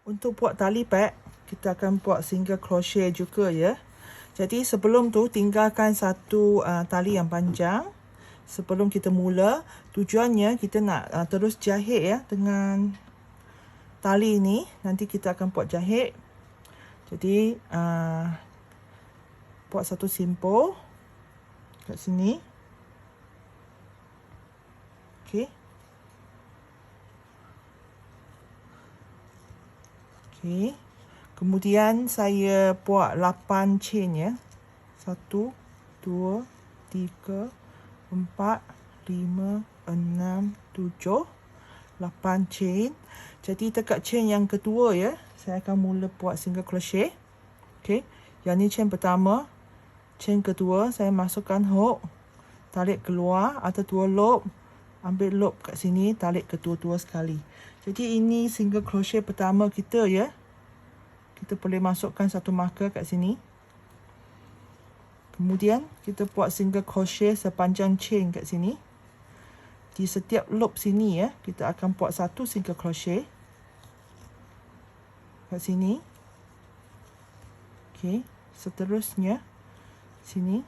Untuk buat tali pad, kita akan buat single crochet juga ya. Jadi sebelum tu tinggalkan satu tali yang panjang. Sebelum kita mula, tujuannya kita nak terus jahit ya dengan tali ni. Nanti kita akan buat jahit. Jadi buat satu simpul kat sini. Okey. Okey. Kemudian saya buat 8 chain ya. 1 2 3 4 5 6 7 8 chain. Jadi dekat chain yang kedua ya, saya akan mula buat single crochet. Okey. Yang ni chain pertama. Chain kedua saya masukkan hook, tarik keluar atau 2 loop. Ambil loop kat sini, tarik kedua-dua sekali. Jadi ini single crochet pertama kita ya. Kita boleh masukkan satu marker kat sini. Kemudian kita buat single crochet sepanjang chain kat sini. Di setiap loop sini ya, kita akan buat satu single crochet kat sini. Okey, seterusnya sini.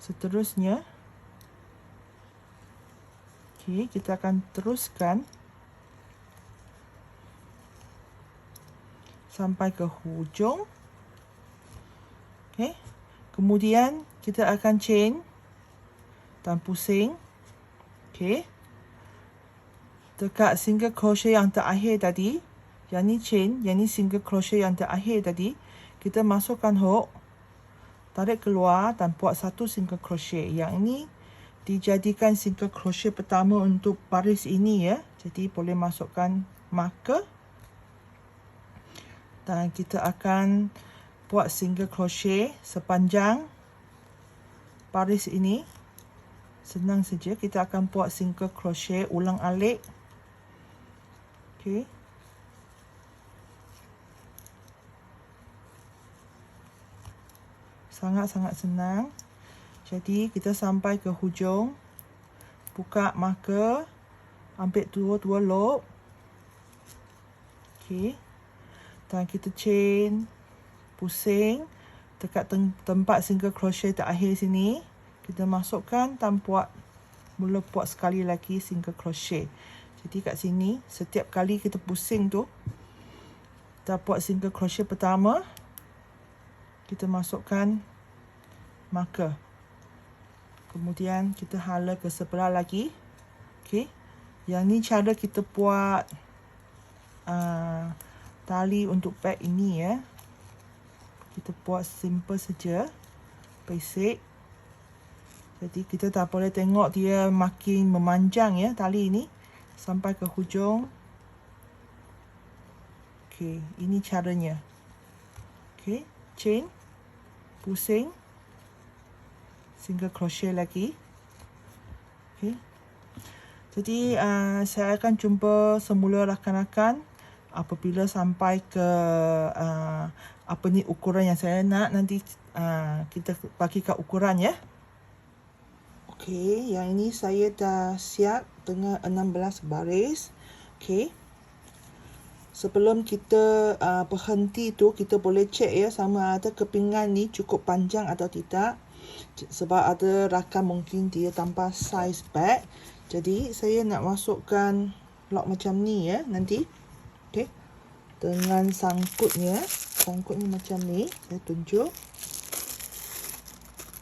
Seterusnya. Okey, kita akan teruskan sampai ke hujung. Okey. Kemudian kita akan chain dan pusing. Okey. Dekat single crochet yang terakhir tadi, yang ni chain, yang ni single crochet yang terakhir tadi, kita masukkan hook, tarik keluar dan buat satu single crochet. Yang ini dijadikan single crochet pertama untuk baris ini ya. Jadi boleh masukkan marker. Dan kita akan buat single crochet sepanjang baris ini. Senang saja, kita akan buat single crochet ulang-alik. Okey. Sangat-sangat senang. Jadi kita sampai ke hujung, buka marker, ambil dua loop. Okey. Dan kita chain, pusing dekat tempat single crochet terakhir sini. Kita masukkan dan mula buat sekali lagi single crochet. Jadi kat sini setiap kali kita pusing tu, kita buat single crochet pertama, kita masukkan marker. Kemudian kita hala ke sebelah lagi. Okey. Yang ni cara kita buat tali untuk bag ini ya. Kita buat simple saja, basic. Jadi kita tak boleh tengok dia makin memanjang ya tali ini sampai ke hujung. Okey, ini caranya. Okey, chain, pusing, single crochet lagi. Okey. Jadi saya akan jumpa semula rakan-rakan apabila sampai ke apa ni ukuran yang saya nak. Nanti kita bagikan ukuran ya. Okey, yang ini saya dah siap dengan 16 baris. Okey. Sebelum kita berhenti tu, kita boleh cek ya sama ada kepingan ni cukup panjang atau tidak. Sebab ada rakan mungkin dia tanpa size bag. Jadi saya nak masukkan lock macam ni ya nanti. Okey. Dengan sangkutnya. Sangkutnya macam ni. Saya tunjuk.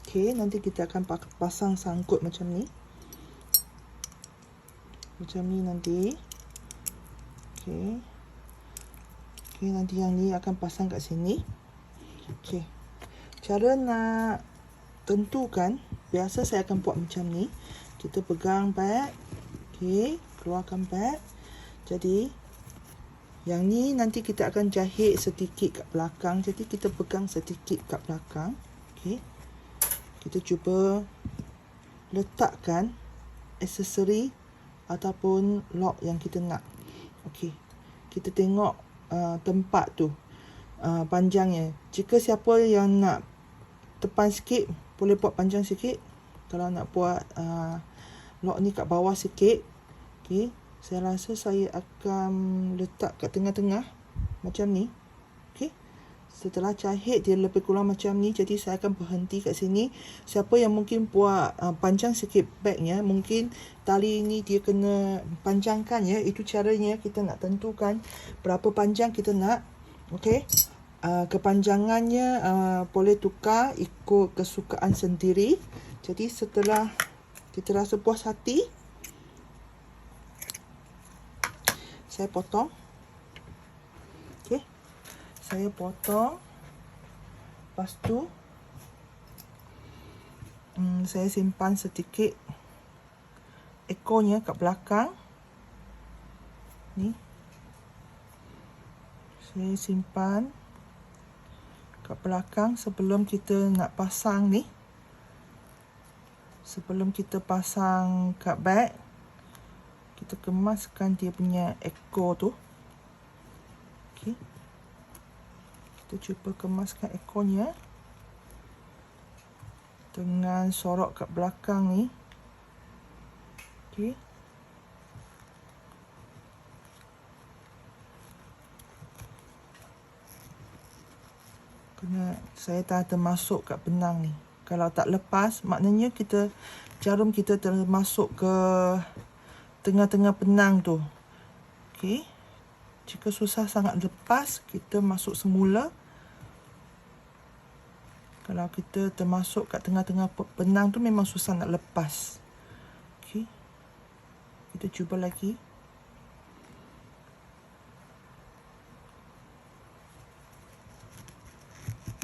Okey, nanti kita akan pasang sangkut macam ni. Macam ni nanti. Okey. Okey, nanti yang ni akan pasang kat sini. Okey. Cara nak tentukan, biasa saya akan buat macam ni. Kita pegang bag. Okey, keluarkan bag. Jadi yang ni nanti kita akan jahit sedikit kat belakang. Jadi kita pegang sedikit kat belakang. Okey. Kita cuba letakkan aksesori ataupun lock yang kita nak. Okey. Kita tengok tempat tu panjangnya. Jika siapa yang nak tepan sikit, boleh buat panjang sikit. Kalau nak buat lock ni kat bawah sikit. Okey. Saya rasa saya akan letak kat tengah-tengah macam ni. Okey. Setelah jahit dia lebih kurang macam ni, jadi saya akan berhenti kat sini. Siapa yang mungkin buat panjang sikit bagnya, mungkin tali ini dia kena panjangkan ya. Itu caranya kita nak tentukan berapa panjang kita nak. Okey. Kepanjangannya boleh tukar ikut kesukaan sendiri. Jadi setelah kita rasa puas hati, saya potong. Okey. Saya potong. Lepas tu saya simpan sedikit ekornya kat belakang. Ni. Saya simpan kat belakang sebelum kita nak pasang ni. Sebelum kita pasang kat bag, kita kemaskan dia punya ekor tu. Okey. Kita cuba kemaskan ekornya dengan sorok kat belakang ni. Okey. Kena saya tak termasuk kat benang ni. Kalau tak lepas, maknanya jarum kita termasuk ke tengah-tengah benang tu. Okey. Jika susah sangat lepas, kita masuk semula. Kalau kita termasuk kat tengah-tengah benang tu memang susah nak lepas. Okey. Kita cuba lagi.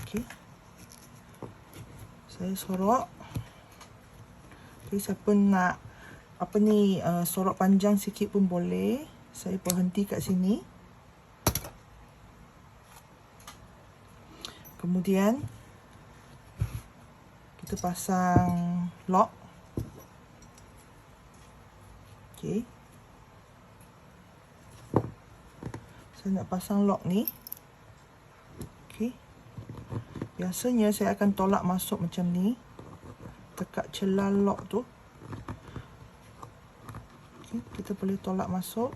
Okey. Saya sorok. Okey, siapa nak sorok panjang sikit pun boleh. Saya berhenti kat sini. Kemudian kita pasang lock. Okey. Saya nak pasang lock ni. Okey. Biasanya saya akan tolak masuk macam ni. Dekat celah lock tu. Okay, kita boleh tolak masuk.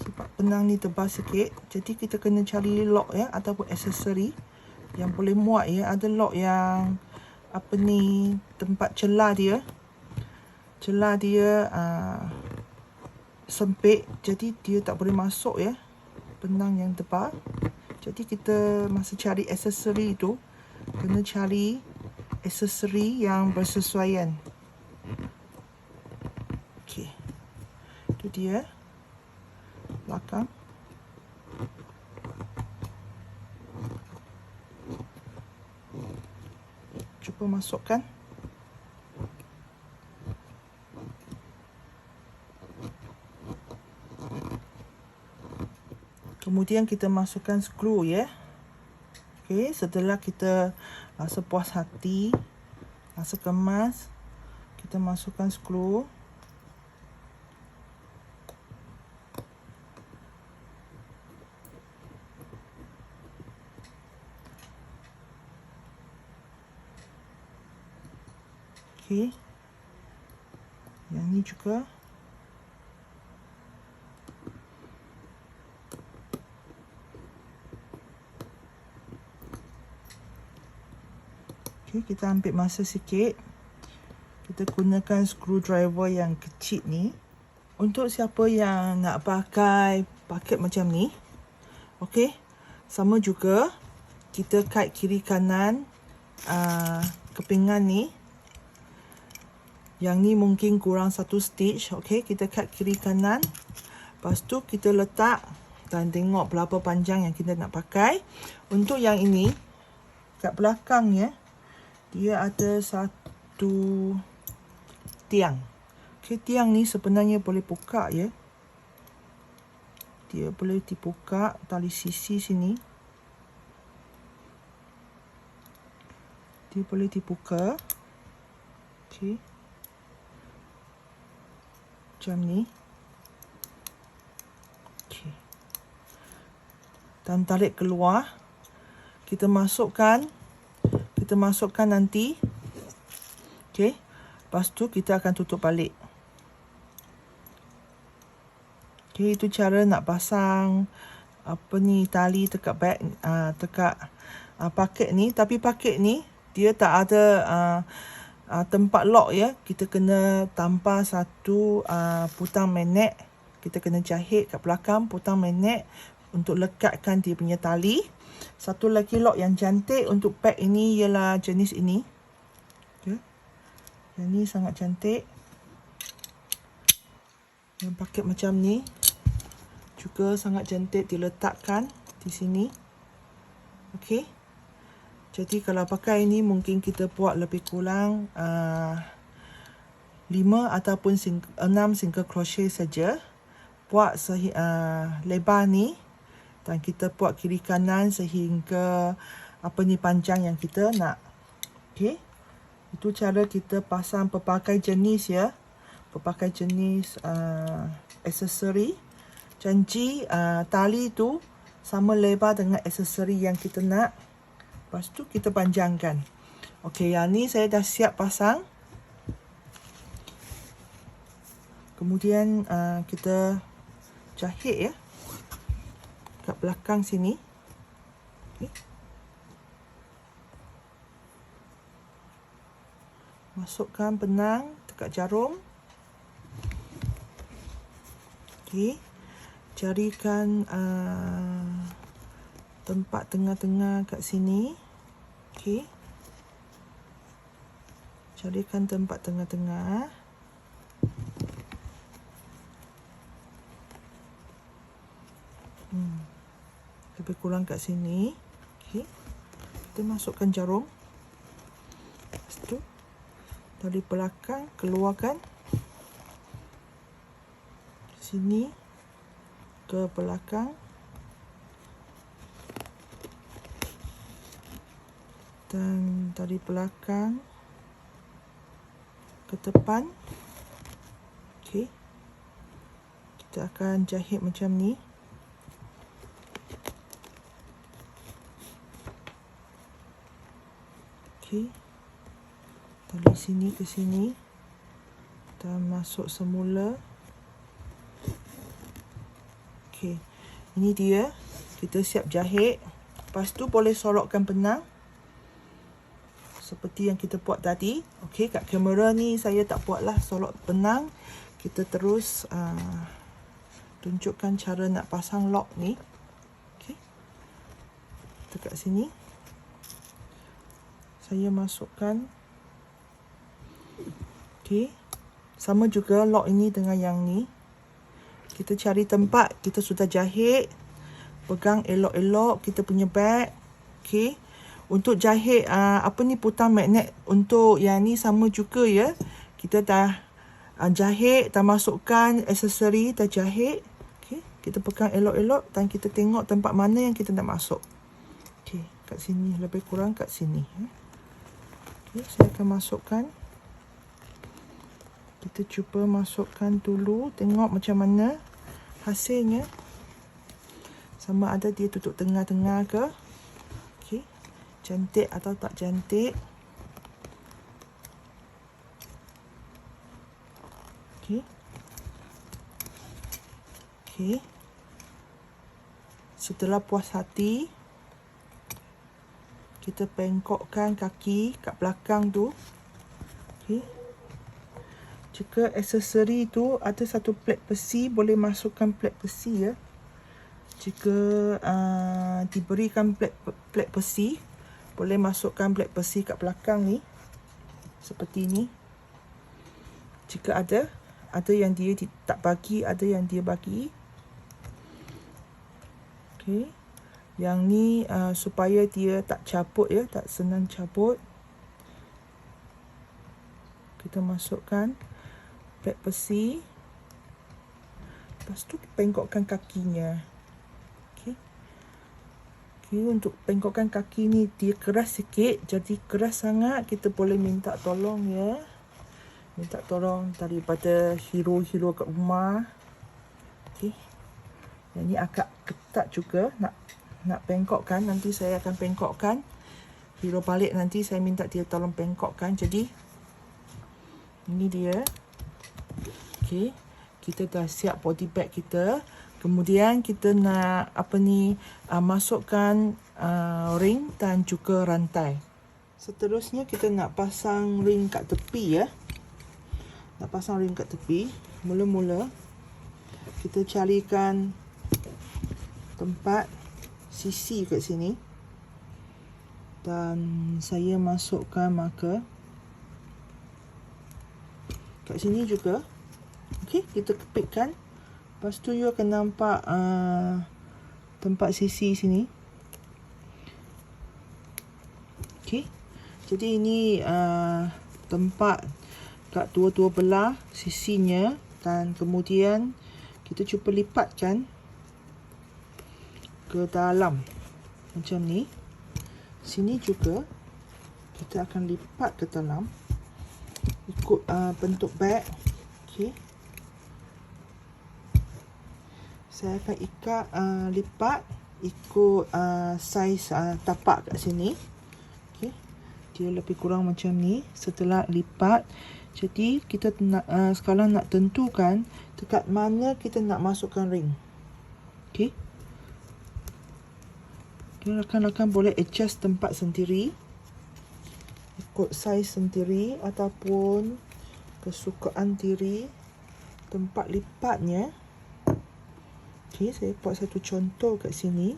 Sebab benang ni tebal sikit, jadi kita kena cari lock ya, ataupun aksesori yang boleh muat ya. Ada lock yang tempat celah dia. Celah dia sempit, jadi dia tak boleh masuk ya. Benang yang tebal. Jadi kita masa cari aksesori tu, kena cari aksesori yang bersesuaian. Okey. Itu dia. Belakang. Cuba masukkan. Kemudian kita masukkan skru ya. Okey, setelah kita rasa puas hati, rasa kemas, kita masukkan skru. Okey. Yang ni juga. Kita ambil masa sikit. Kita gunakan screwdriver yang kecil ni. Untuk siapa yang nak pakai paket macam ni, okey, sama juga kita kait kiri kanan kepingan ni. Yang ni mungkin kurang satu stitch. Okey, kita kait kiri kanan. Lepas tu kita letak dan tengok berapa panjang yang kita nak pakai. Untuk yang ini kat belakangnya dia ada satu tiang. Okey, tiang ni sebenarnya boleh buka ya. Dia boleh dibuka tali sisi sini. Dia boleh dibuka. Okey. Macam ni. Okey. Dan tarik keluar. Kita masukkan nanti. Okey. Lepas tu kita akan tutup balik. Okay, itu cara nak pasang apa ni tali dekat bag, dekat paket ni. Tapi paket ni dia tak ada tempat lock ya. Kita kena tampar satu putang magnet. Kita kena jahit kat belakang putang magnet untuk lekatkan dia punya tali. Satu lagi lock yang cantik untuk bag ini ialah jenis ini. Okay. Yang ni sangat cantik. Yang paket macam ni juga sangat cantik diletakkan di sini. Okey. Jadi kalau pakai ini mungkin kita buat lebih kurang 5 ataupun 6 single crochet saja. Buat lebar ni dan kita buat kiri kanan sehingga apa ni panjang yang kita nak. Okey. Itu cara kita pasang pelbagai jenis ya. Pelbagai jenis aksesori. Janji tali tu sama lebar dengan aksesori yang kita nak. Lepas tu kita panjangkan. Okey, yang ni saya dah siap pasang. Kemudian kita jahit ya. Kat belakang sini. Okay. Masukkan benang dekat jarum. Okey. Carikan tempat tengah-tengah kat sini. Okey. Carikan tempat tengah-tengah. Lebih kurang kat sini. Okey. Kita masukkan jarum. Lepas tu dari belakang keluarkan sini ke belakang dan dari belakang ke depan. Okey. Kita akan jahit macam ni. Okey. Dari sini ke sini dan masuk semula. Okey. Ini dia. Kita siap jahit. Lepas tu boleh sorokkan benang. Seperti yang kita buat tadi. Okey, kat kamera ni saya tak buatlah sorok benang. Kita terus tunjukkan cara nak pasang lock ni. Okey. Dekat sini. Saya masukkan. Okey. Sama juga lock ini dengan yang ni. Kita cari tempat, kita sudah jahit. Pegang elok-elok kita punya bag. Okey. Untuk jahit apa ni putang magnet untuk yang ni sama juga ya. Kita dah jahit, dah masukkan aksesori, dah jahit. Okey. Kita pegang elok-elok dan kita tengok tempat mana yang kita nak masuk. Okey, kat sini, lebih kurang kat sini. Okey, saya akan masukkan. Kita cuba masukkan dulu, tengok macam mana hasilnya. Sama ada dia tutup tengah-tengah ke. Okey, cantik atau tak cantik. Okey. Okey. Setelah puas hati, kita bengkokkan kaki kat belakang tu. Okey. Jika aksesori tu ada satu plat besi, boleh masukkan plat besi ya. Jika diberikan plat besi, boleh masukkan plat besi kat belakang ni. Seperti ni. Jika ada yang dia tak bagi, ada yang dia bagi. Okey. Yang ni supaya dia tak cabut ya, tak senang cabut. Kita masukkan plat besi. Lepas tu bengkokkan kakinya. Okey. Okey, untuk bengkokkan kaki ni dia keras sikit. Jadi keras sangat, kita boleh minta tolong ya. Minta tolong daripada hero-hero kat rumah. Okey. Yang ni agak ketat juga nak bengkokkan. Nanti saya akan bengkokkan. Hero balik nanti saya minta dia tolong bengkokkan. Jadi ini dia. Okey. kita dah siap body bag kita. Kemudian kita nak masukkan ring dan juga rantai. Seterusnya kita nak pasang ring kat tepi ya. Nak pasang ring kat tepi. Mula-mula kita carikan tempat sisi kat sini. Dan saya masukkan marker kat sini juga. Okey, kita kepitkan. Lepas tu you akan nampak tempat sisi sini. Okey. Jadi ini tempat kat dua-dua belah sisinya, dan kemudian kita cuba lipatkan ke dalam macam ni. Sini juga kita akan lipat ke dalam ikut bentuk beg. Okey. Saya akan lipat ikut saiz tapak kat sini. Okey. Dia lebih kurang macam ni. Setelah lipat, jadi kita sekarang nak tentukan dekat mana kita nak masukkan ring. Okey. Rakan-rakan boleh adjust tempat sendiri, ikut saiz sendiri ataupun kesukaan diri tempat lipatnya. Okey, saya buat satu contoh kat sini.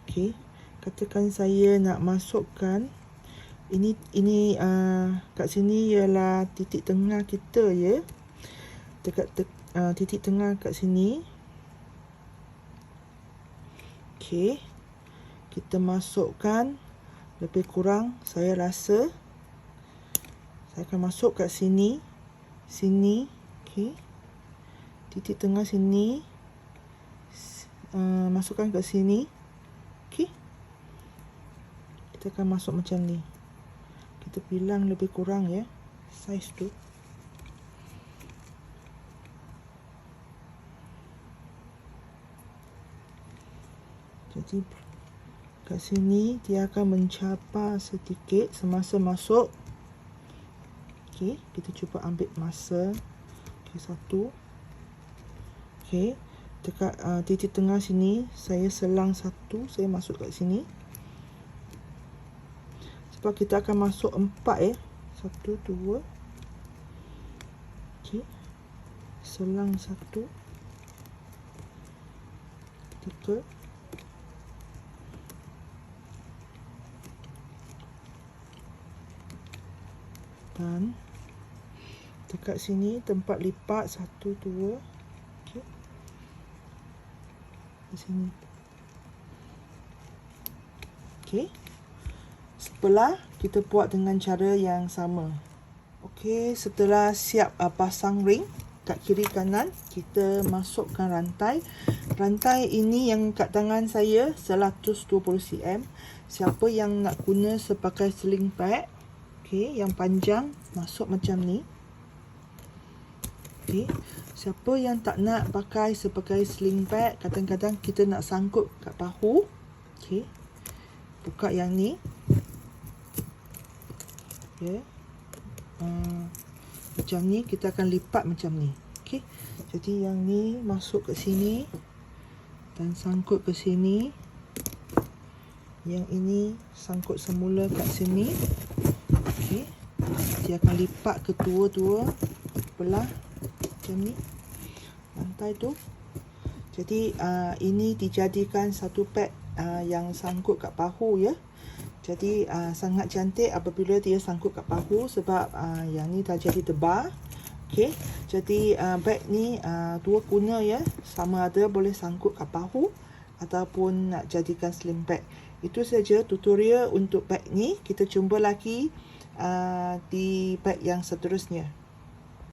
Okey, katakan saya nak masukkan ini kat sini ialah titik tengah kita ya. Dekat titik tengah kat sini. Okey. Kita masukkan lebih kurang, saya rasa saya akan masuk kat sini. Okey. Titik tengah sini. Masukkan kat sini. Okey. Kita akan masuk macam ni. Kita bilang lebih kurang ya saiz tu. Jadi kat sini dia akan mencabar sedikit semasa masuk. Okey, kita cuba ambil masa. Okey, satu. Okey, dekat titik tengah sini saya selang satu, saya masuk kat sini. Sebab kita akan masuk 4 ya. 1 2. Okey. Selang 1 3. Dan dekat sini tempat lipat 1 2. Okey. Di sini. Okey. Sebelah kita buat dengan cara yang sama. Okey, setelah siap pasang ring kat kiri kanan, kita masukkan rantai. Rantai ini yang kat tangan saya 120 cm. Siapa yang nak guna sebagai sling bag, okey, yang panjang masuk macam ni. Okey. Siapa yang tak nak pakai sebagai sling bag, kadang-kadang kita nak sangkut kat bahu. Okey. Buka yang ni. Okay. Macam ni kita akan lipat macam ni. Okey. Jadi yang ni masuk ke sini dan sangkut ke sini. Yang ini sangkut semula kat sini. Okey. Dia akan lipat kedua-dua belah macam ni. Rantai tu. Jadi ini dijadikan satu pad yang sangkut kat bahu ya. Jadi sangat cantik apabila dia sangkut kat bahu sebab yang ni dah jadi tebar. Okey. Jadi bag ni dua guna ya. Sama ada boleh sangkut kat bahu ataupun nak jadikan sling bag. Itu saja tutorial untuk bag ni. Kita jumpa lagi di bag yang seterusnya.